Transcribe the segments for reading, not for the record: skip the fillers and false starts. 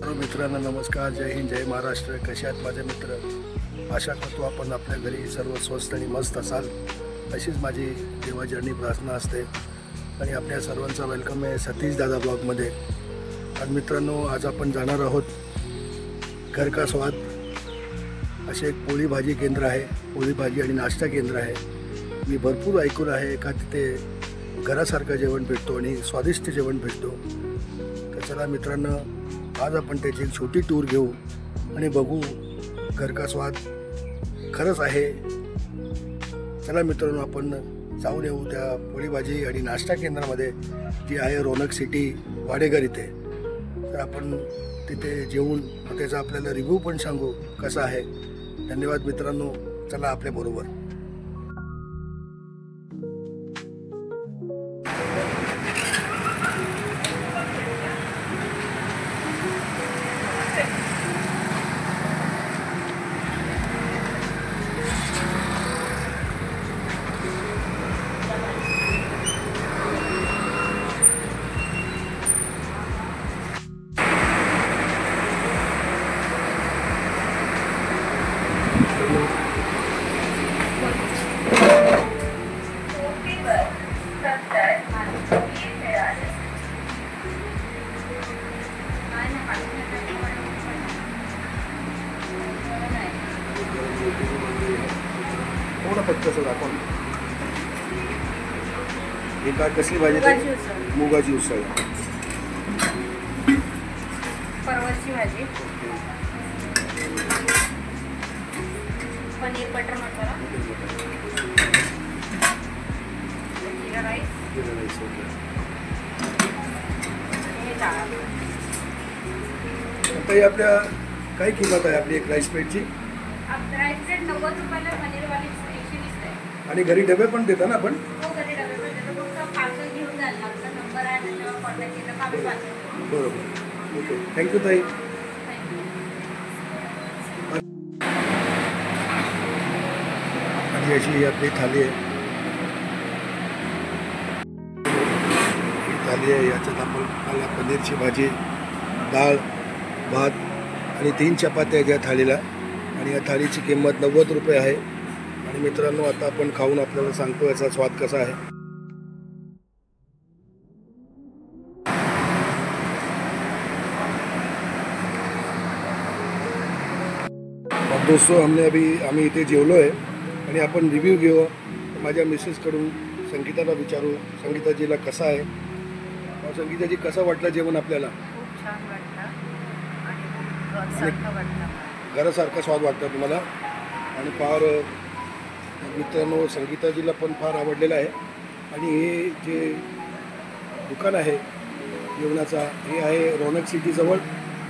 सर्व मित्रांना नमस्कार. जय हिंद, जय महाराष्ट्र. कसे आहात माझे मित्र? आशा करतो आपण आपल्या घरी सर्व स्वस्थ आणि मस्त असाल, अशीच माझी देवाचरणी प्रार्थना असते. आणि आपल्या सर्वांचा वेलकम आहे सतीश दादा ब्लॉगमध्ये. आणि मित्रांनो, आज आपण जाणार आहोत घर का स्वाद असे एक पोळी भाजी केंद्र आहे. पोळी भाजी आणि नाश्ता केंद्र आहे. मी भरपूर ऐकून आहे का तिथे घरासारखं जेवण भेटतो आणि स्वादिष्ट जेवण भेटतो. तर चला मित्रांनो, आज आपण त्याची एक छोटी टूर घेऊ आणि बघू घर का स्वाद खरंच आहे. चला मित्रांनो, आपण जाऊन येऊ त्या पोळी भाजी आणि नाश्ता केंद्रामध्ये, जी आहे रौनक सिटी वाडेघर इथे. तर आपण तिथे जेवून त्याचा आपल्याला रिव्ह्यू पण सांगू कसा आहे. धन्यवाद मित्रांनो, चला आपल्याबरोबर. थोडं पटकन दाखवा. ही काय कसली भाजी? मुगाची उसळ, परवरची भाजी, पनीर बटर मसाला, जीरा राईस, हे डाळ. आता ही आपल्या काय किंमत आहे आपली एक राईस प्लेटची? राईस प्लेट 90 रुपयाला, पनीरवाली 120 आहे. आणि घरी डबे पण देता ना आपण? हो, घरी डबे पण देतो. फक्त पार्सल घेऊन जायला लागतं. नंबर आहे त्याच्यावर कॉन्टॅक्ट केलं का आम्ही पार्सल. बरोबर. ओके, थँक्यू ताई. आणि अशी ही आपली थाली आहे. ही थाली आहे. याच्यात आपण मला पनीरची भाजी, डाळ, भात आणि 3 चपात्या आहेत या थालीला. आणि या थालीची किंमत 90 रुपये आहे. आणि मित्रांनो, आता आपण खाऊन आपल्याला सांगतो याचा स्वाद कसा आहे. और दोस्तों, आम्ही इथे जेवलो आहे आणि आपण रिव्ह्यू घेऊ. माझ्या मिसेसकडून संगीताला विचारू, संगीताजीला कसा आहे. संगीताजी, कसं वाटलं जेवण आपल्याला? खूप छान वाटलं आणि घरसारखं वाटलं. घरासारखा स्वाद वाटतं तुम्हाला? आणि फार मित्रांनो, संगीताजीला पण फार आवडलेलं आहे. आणि हे जे दुकान आहे जेवणाचा, हे आहे रौनक सिटीजवळ.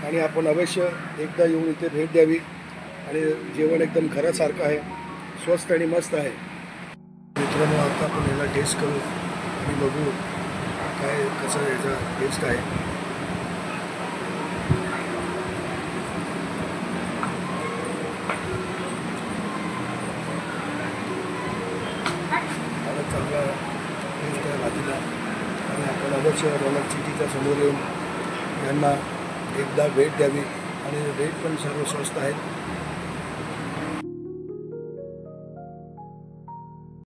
आणि आपण अवश्य एकदा येऊन इथे भेट द्यावी. आणि जेवण एकदम घरासारखं आहे, स्वस्त आणि मस्त आहे. मित्रांनो, आता आपण याला टेस्ट करू आणि बघू काय कसं याचा टेस्ट आहे. चांगला टेस्ट आहे भाजीला. आणि आपण अवश्य रौनक सिटीच्या समोर येऊन यांना एकदा भेट द्यावी. आणि रेट पण सर्व स्वस्त आहेत.